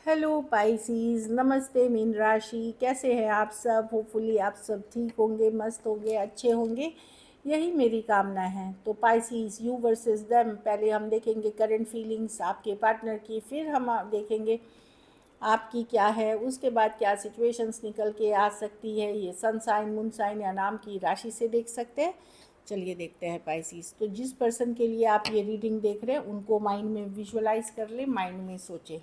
Hello Pisces, नमस्ते mean राशि। कैसे हैं आप सब? होपफुली आप सब ठीक होंगे, मस्त होंगे, अच्छे होंगे, यही मेरी कामना है। तो पाइसीज, यू वर्सेस देम, पहले हम देखेंगे करंट फीलिंग्स आपके पार्टनर की, फिर हम देखेंगे आपकी क्या है, उसके बाद क्या सिचुएशंस निकल के आ सकती है। ये सन साइन, मून साइन या नाम की राशि से देख सकते हैं। चलिए देखते हैं पाइसीज। तो जिस पर्सन के लिए आप ये रीडिंग देख रहे हैं उनको माइंड में विजुअलाइज कर ले, माइंड में सोचें।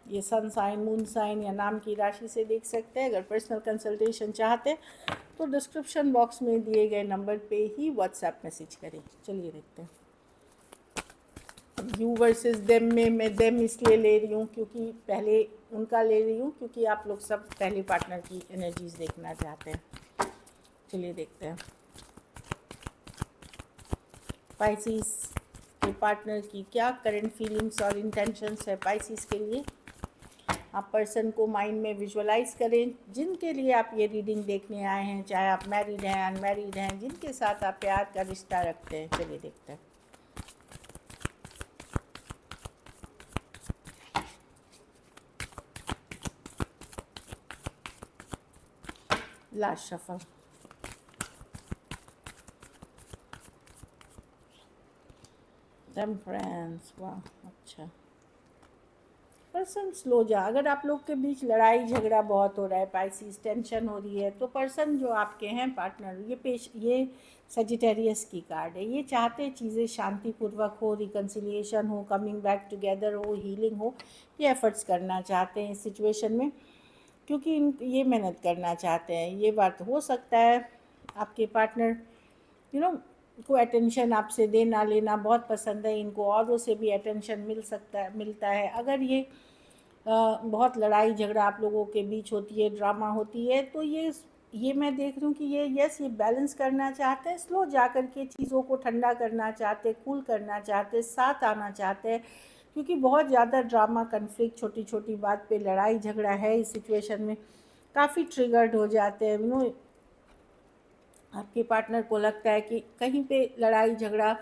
ये सन साइन, मून साइन या नाम की राशि से देख सकते हैं। अगर पर्सनल कंसल्टेशन चाहते हैं तो डिस्क्रिप्शन बॉक्स में दिए गए नंबर पे ही व्हाट्सएप मैसेज करें। चलिए देखते हैं। यू वर्सेस देम में मैं देम इसलिए ले रही हूँ क्योंकि पहले उनका ले रही हूँ, क्योंकि आप लोग सब पहले पार्टनर की एनर्जीज देखना चाहते हैं। चलिए देखते हैं पाइसिस के पार्टनर की क्या करंट फीलिंग्स और इंटेंशंस है पाइसिस के लिए। आप पर्सन को माइंड में विजुअलाइज करें जिनके लिए आप ये रीडिंग देखने आए हैं, चाहे आप मैरिड हैं, अनमैरिड हैं, जिनके साथ आप प्यार का रिश्ता रखते हैं। चलिए देखते हैं। Last shuffle. टेम्परेंस, वाह अच्छा। पर्सन स्लो जा। अगर आप लोग के बीच लड़ाई झगड़ा बहुत हो रहा है पाइसिस, टेंशन हो रही है, तो पर्सन जो आपके हैं पार्टनर, ये सजिटेरियस की कार्ड है। ये चाहते चीज़ें शांतिपूर्वक हो, रिकन्सिलिएशन हो, कमिंग बैक टुगेदर हो, हीलिंग हो। ये एफर्ट्स करना चाहते हैं इस सिचुएशन में, क्योंकि ये मेहनत करना चाहते हैं। ये बात हो सकता है आपके पार्टनर को अटेंशन आपसे देना लेना बहुत पसंद है, इनको औरों से भी अटेंशन मिलता है। अगर ये बहुत लड़ाई झगड़ा आप लोगों के बीच होती है, ड्रामा होती है, तो ये मैं देख रही हूँ कि ये बैलेंस करना चाहते हैं, स्लो जा कर के चीज़ों को ठंडा करना चाहते हैं, कूल करना चाहते हैं, साथ आना चाहते हैं। क्योंकि बहुत ज़्यादा ड्रामा, कन्फ्लिक्ट, छोटी छोटी बात पे लड़ाई झगड़ा है इस सिचुएशन में, काफ़ी ट्रिगर्ड हो जाते हैं। आपके पार्टनर को लगता है कि कहीं पे लड़ाई झगड़ा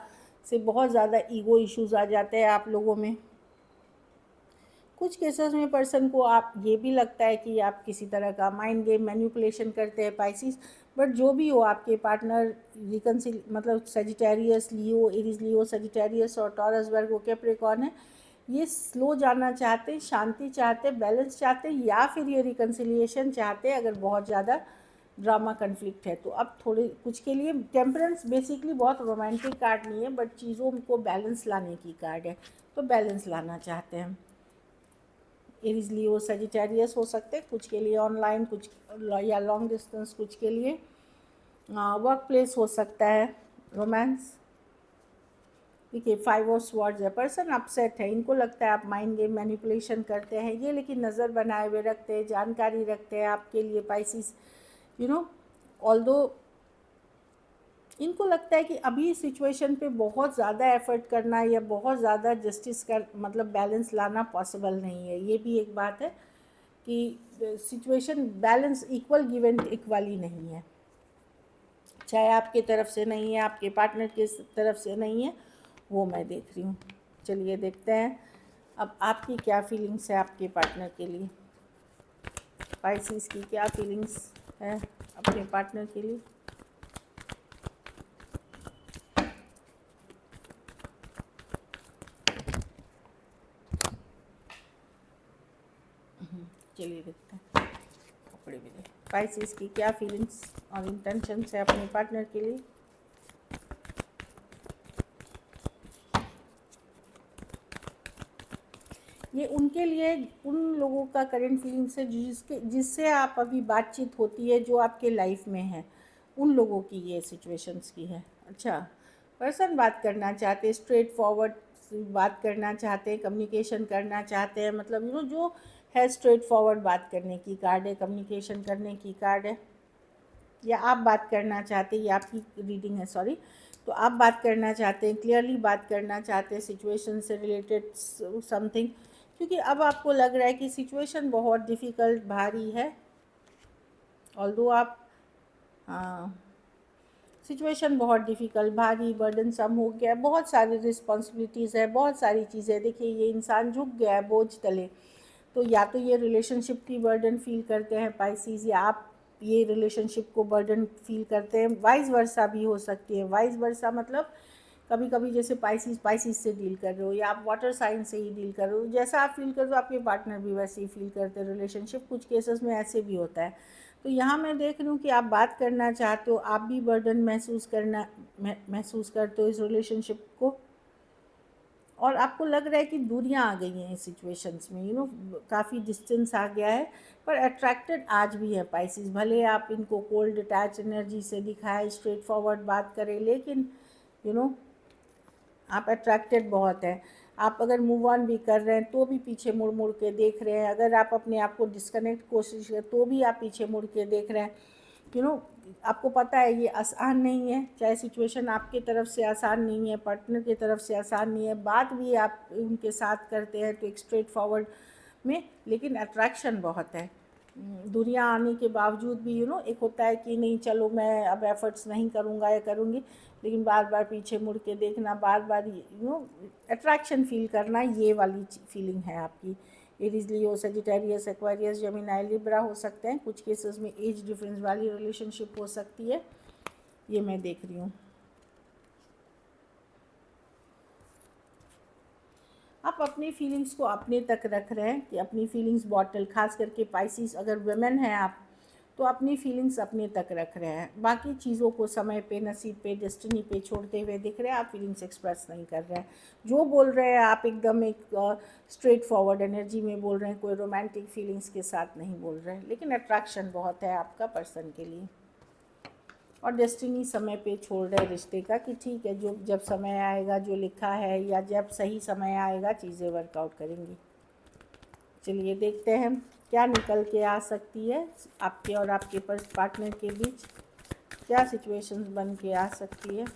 से बहुत ज़्यादा ईगो इश्यूज़ आ जाते हैं आप लोगों में। कुछ केसेस में पर्सन को आप ये भी लगता है कि आप किसी तरह का माइंड गेम, मैनिपुलेशन करते हैं पाइसिस। बट जो भी हो, आपके पार्टनर मतलब सजिटेरियस, लियो, एरीज लियो, सजिटेरियस और टॉरस, वर्गो, कैप्रिकॉर्न है। ये स्लो जाना चाहते हैं, शांति चाहते हैं, बैलेंस चाहते हैं, या फिर ये रिकन्सिलिएशन चाहते हैं अगर बहुत ज़्यादा ड्रामा कन्फ्लिक्ट है तो। अब थोड़े कुछ के लिए टेम्परेंस बेसिकली बहुत रोमांटिक कार्ड नहीं है, बट चीज़ों को बैलेंस लाने की कार्ड है। तो बैलेंस लाना चाहते हैं। एरीज लियो सजिटेरियस हो सकते हैं कुछ के लिए, ऑनलाइन कुछ या लॉन्ग डिस्टेंस कुछ के लिए, वर्क प्लेस हो सकता है, रोमांस। देखिए 5 ऑफ स्वॉर्ड्स है। पर्सन अपसेट है, इनको लगता है आप माइंड गेम, मैनिपुलेशन करते हैं ये, लेकिन नज़र बनाए हुए रखते हैं, जानकारी रखते हैं आपके लिए पाइसिस। ऑल्दो इनको लगता है कि अभी सिचुएशन पे बहुत ज़्यादा एफर्ट करना या बहुत ज़्यादा जस्टिस का मतलब बैलेंस लाना पॉसिबल नहीं है। ये भी एक बात है कि situation balance, equal give and equally नहीं है, चाहे आपके तरफ से नहीं है, आपके पार्टनर की तरफ से नहीं है, वो मैं देख रही हूँ। चलिए देखते हैं अब आपकी क्या फीलिंग्स है आपके पार्टनर के लिए। पाइसिस की क्या फीलिंग्स है अपने पार्टनर के लिए। चलिए देखते हैं कपड़े भी दे। पाइसिस की क्या फीलिंग्स और इंटेंशंस है अपने पार्टनर के लिए। ये उनके लिए, उन लोगों का करंट फीलिंग्स है जिससे आप अभी बातचीत होती है, जो आपके लाइफ में है, उन लोगों की ये सिचुएशंस की है। अच्छा, पर्सन बात करना चाहते हैं, स्ट्रेट फॉरवर्ड बात करना चाहते हैं, कम्युनिकेशन करना चाहते हैं, मतलब जो है स्ट्रेट फॉरवर्ड बात करने की कार्ड है, कम्युनिकेशन करने की कार्ड है। या आप बात करना चाहते हैं, ये आपकी रीडिंग है, सॉरी। तो आप बात करना चाहते हैं, क्लियरली बात करना चाहते हैं सिचुएशन से रिलेटेड समथिंग, क्योंकि अब आपको लग रहा है कि सिचुएशन बहुत डिफ़िकल्ट, भारी है। ऑल्दो आप सिचुएशन बहुत डिफ़िकल्ट, भारी, बर्डनसम हो गया है, बहुत सारी रिस्पॉन्सिबिलिटीज़ है, बहुत सारी चीज़ें। देखिए ये इंसान झुक गया है बोझ तले। तो या तो ये रिलेशनशिप की बर्डन फील करते हैं पाइसेस, या आप ये रिलेशनशिप को बर्डन फील करते हैं। वाइस वर्सा भी हो सकती है। वाइस वर्सा मतलब कभी कभी जैसे पाइसेस से डील कर रहे हो, या आप वाटर साइन से ही डील कर रहे हो, जैसा आप फील कर रहे हो आपके पार्टनर भी वैसे ही फील करते हैं। रिलेशनशिप कुछ केसेस में ऐसे भी होता है। तो यहाँ मैं देख रही हूँ कि आप बात करना चाहते हो, आप भी बर्डन महसूस करते हो इस रिलेशनशिप को, और आपको लग रहा है कि दूरियां आ गई हैं इस सिचुएशंस में, काफ़ी डिस्टेंस आ गया है। पर अट्रैक्टेड आज भी है पाइसेस, भले आप इनको कोल्ड अटैच एनर्जी से दिखाएं, स्ट्रेट फॉरवर्ड बात करें, लेकिन यू नो आप अट्रैक्टेड बहुत हैं। आप अगर मूव ऑन भी कर रहे हैं तो भी पीछे मुड़ मुड़ के देख रहे हैं। अगर आप अपने आप को डिस्कनेक्ट कोशिश करें तो भी आप पीछे मुड़ के देख रहे हैं। आपको पता है ये आसान नहीं है, चाहे सिचुएशन आपके तरफ से आसान नहीं है, पार्टनर की तरफ से आसान नहीं है, बात भी आप उनके साथ करते हैं तो एक स्ट्रेट फॉरवर्ड में, लेकिन अट्रैक्शन बहुत है। दूरियां आने के बावजूद भी एक होता है कि नहीं चलो मैं अब एफर्ट्स नहीं करूँगा या करूँगी, लेकिन बार बार पीछे मुड़ के देखना, बार बार अट्रैक्शन फील करना, ये वाली फीलिंग है आपकी। एरीज, लियो, सजिटेरियस, एक्वेरियस, जेमिनी, लिब्रा हो सकते हैं। कुछ केसेस में एज डिफरेंस वाली रिलेशनशिप हो सकती है, ये मैं देख रही हूँ। आप अपनी फीलिंग्स को अपने तक रख रहे हैं कि अपनी फीलिंग्स बॉटल, खास करके पाइसिस अगर वुमेन हैं आप, तो अपनी फीलिंग्स अपने तक रख रहे हैं। बाकी चीज़ों को समय पे, नसीब पे, डेस्टिनी पे छोड़ते हुए दिख रहे हैं। आप फीलिंग्स एक्सप्रेस नहीं कर रहे हैं। जो बोल रहे हैं आप एकदम एक स्ट्रेट फॉरवर्ड एनर्जी में बोल रहे हैं, कोई रोमांटिक फीलिंग्स के साथ नहीं बोल रहे हैं, लेकिन अट्रैक्शन बहुत है आपका पर्सन के लिए। और डेस्टिनी समय पे छोड़ रहे रिश्ते का कि ठीक है, जो जब समय आएगा, जो लिखा है, या जब सही समय आएगा चीज़ें वर्कआउट करेंगी। चलिए देखते हैं क्या निकल के आ सकती है आपके और आपके पार्टनर के बीच, क्या सिचुएशंस बन के आ सकती है।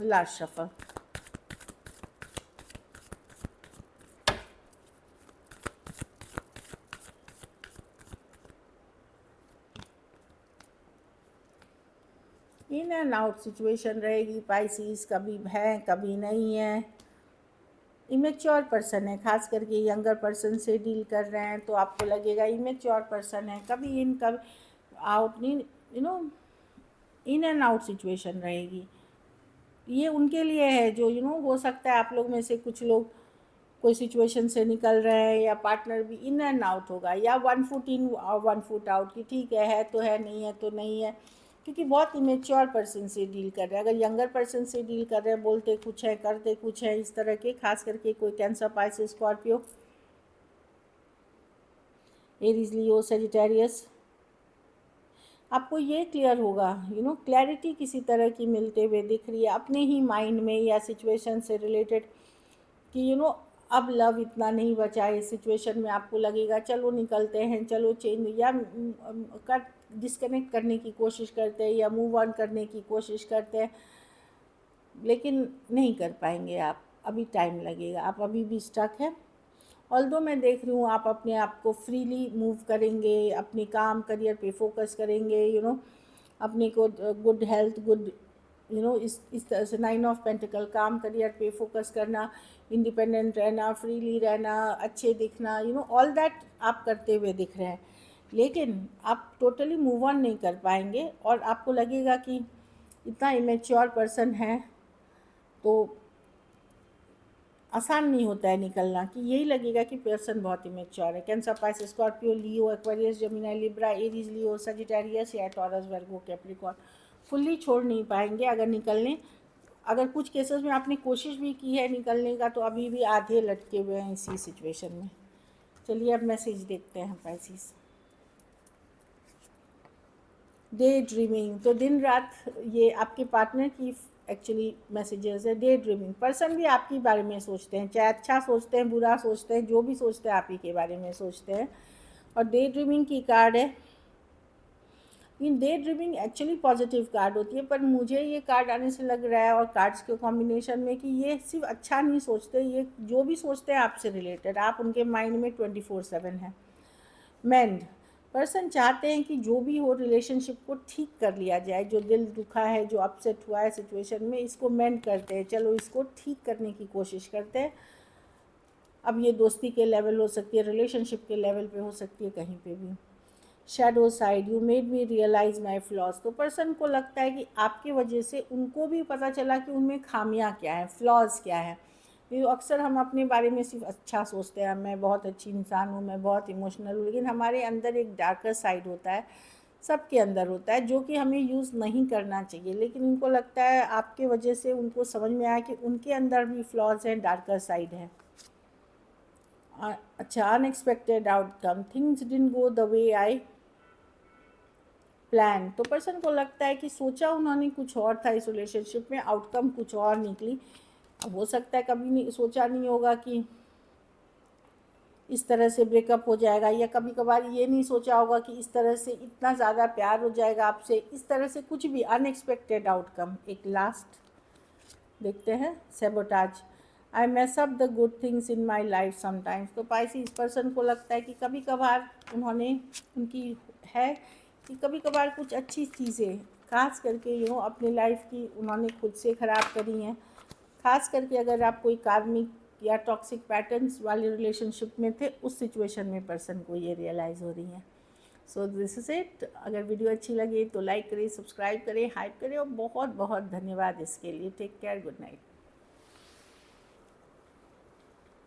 Last shuffle. In and out situation रहेगी पाइसिस, कभी है कभी नहीं है। इमेच्योर पर्सन है, खास करके यंगर पर्सन से डील कर रहे हैं तो आपको लगेगा इमेच्योर पर्सन है। कभी इन कभी out, in and out situation रहेगी। ये उनके लिए है जो हो सकता है आप लोग में से कुछ लोग कोई सिचुएशन से निकल रहे हैं, या पार्टनर भी इन एंड आउट होगा, या 1 फुट इन और 1 फुट आउट, कि ठीक है तो है, नहीं है तो नहीं है। क्योंकि बहुत इमेच्योर पर्सन से डील कर रहे हैं। अगर यंगर पर्सन से डील कर रहे हैं, बोलते कुछ है करते कुछ है, इस तरह के, खास करके कोई कैंसर, पाइसेस, स्कॉर्पियो, एरीज, लियो, सजिटेरियस, आपको ये क्लियर होगा, क्लैरिटी किसी तरह की मिलते हुए दिख रही है अपने ही माइंड में या सिचुएशन से रिलेटेड, कि अब लव इतना नहीं बचा है इस सिचुएशन में। आपको लगेगा चलो निकलते हैं, चलो चेंज, या कर डिस्कनेक्ट करने की कोशिश करते हैं, या मूव ऑन करने की कोशिश करते हैं, लेकिन नहीं कर पाएंगे आप। अभी टाइम लगेगा, आप अभी भी स्टक हैं। ऑल्दो मैं देख रही हूँ आप अपने आप को फ्रीली मूव करेंगे, अपने काम, करियर पे फोकस करेंगे, अपने को गुड हेल्थ, गुड इस तरह से 9 ऑफ पेंटिकल, काम, करियर पे फोकस करना, इंडिपेंडेंट रहना, फ्रीली रहना, अच्छे दिखना, ऑल दैट आप करते हुए दिख रहे हैं। लेकिन आप टोटली मूव ऑन नहीं कर पाएंगे, और आपको लगेगा कि इतना इमेच्योर पर्सन है तो आसान नहीं होता है निकलना, कि यही लगेगा कि पर्सन बहुत इमेच्योर है। कैंसर, पाइसेस, स्कॉर्पियो, लियो, एक्वेरियस, जेमिनी, लिब्रा, एरीज, लियो, सजिटेरियस, या टॉरस, वर्गो, कैप्रिकॉर्न, फुल्ली छोड़ नहीं पाएंगे अगर निकलने। अगर कुछ केसेस में आपने कोशिश भी की है निकलने का, तो अभी भी आधे लटके हुए हैं इसी सिचुएशन में। चलिए अब मैसेज देखते हैं पाइसेस। डे ड्रीमिंग, तो दिन रात ये आपके पार्टनर की एक्चुअली मैसेजेस है। डे ड्रीमिंग, पर्सन भी आपके बारे में सोचते हैं, चाहे अच्छा सोचते हैं, बुरा सोचते हैं, जो भी सोचते हैं आप ही के बारे में सोचते हैं। और डे ड्रीमिंग की कार्ड है, in day dreaming actually positive card होती है, पर मुझे ये कार्ड आने से लग रहा है और कार्ड्स के कॉम्बिनेशन में कि ये सिर्फ अच्छा नहीं सोचते, ये जो भी सोचते हैं आपसे रिलेटेड, आप उनके माइंड में 24/7 है। मेंड, पर्सन चाहते हैं कि जो भी हो रिलेशनशिप को ठीक कर लिया जाए, जो दिल दुखा है, जो अपसेट हुआ है सिचुएशन में, इसको मेंड करते हैं, चलो इसको ठीक करने की कोशिश करते हैं। अब ये दोस्ती के लेवल हो सकती है, रिलेशनशिप के लेवल पे हो सकती है, कहीं पे भी। Shadow side, you made me realise my flaws, तो पर्सन को लगता है कि आपकी वजह से उनको भी पता चला कि उनमें खामियां क्या है, फ्लॉज क्या है। ये अक्सर हम अपने बारे में सिर्फ अच्छा सोचते हैं, मैं बहुत अच्छी इंसान हूँ, मैं बहुत इमोशनल हूँ, लेकिन हमारे अंदर एक डार्कर साइड होता है, सबके अंदर होता है, जो कि हमें यूज़ नहीं करना चाहिए। लेकिन उनको लगता है आपके वजह से उनको समझ में आया कि उनके अंदर भी फ्लॉज हैं, डार्कर साइड है। अच्छा, unexpected outcome, things didn't go the way I plan, तो पर्सन को लगता है कि सोचा उन्होंने कुछ और था इस रिलेशनशिप में, आउटकम कुछ और निकली। अब हो सकता है कभी नहीं सोचा नहीं होगा कि इस तरह से ब्रेकअप हो जाएगा, या कभी कभार ये नहीं सोचा होगा कि इस तरह से इतना ज़्यादा प्यार हो जाएगा आपसे, इस तरह से कुछ भी अनएक्सपेक्टेड आउटकम। एक लास्ट देखते हैं, sabotage, I mess up the good things in my life sometimes, तो पाइसिस पर्सन को लगता है कि कभी कभार उन्होंने उनकी है कि कभी कभार कुछ अच्छी चीज़ें, खास करके अपनी लाइफ की उन्होंने खुद से ख़राब करी हैं। खास करके अगर आप कोई कार्मिक या टॉक्सिक पैटर्न्स वाले रिलेशनशिप में थे, उस सिचुएशन में पर्सन को ये रियलाइज़ हो रही है। So this is it. अगर वीडियो अच्छी लगी तो लाइक करें, सब्सक्राइब करें, हाइप करें, और बहुत बहुत धन्यवाद इसके लिए। Take care, good night.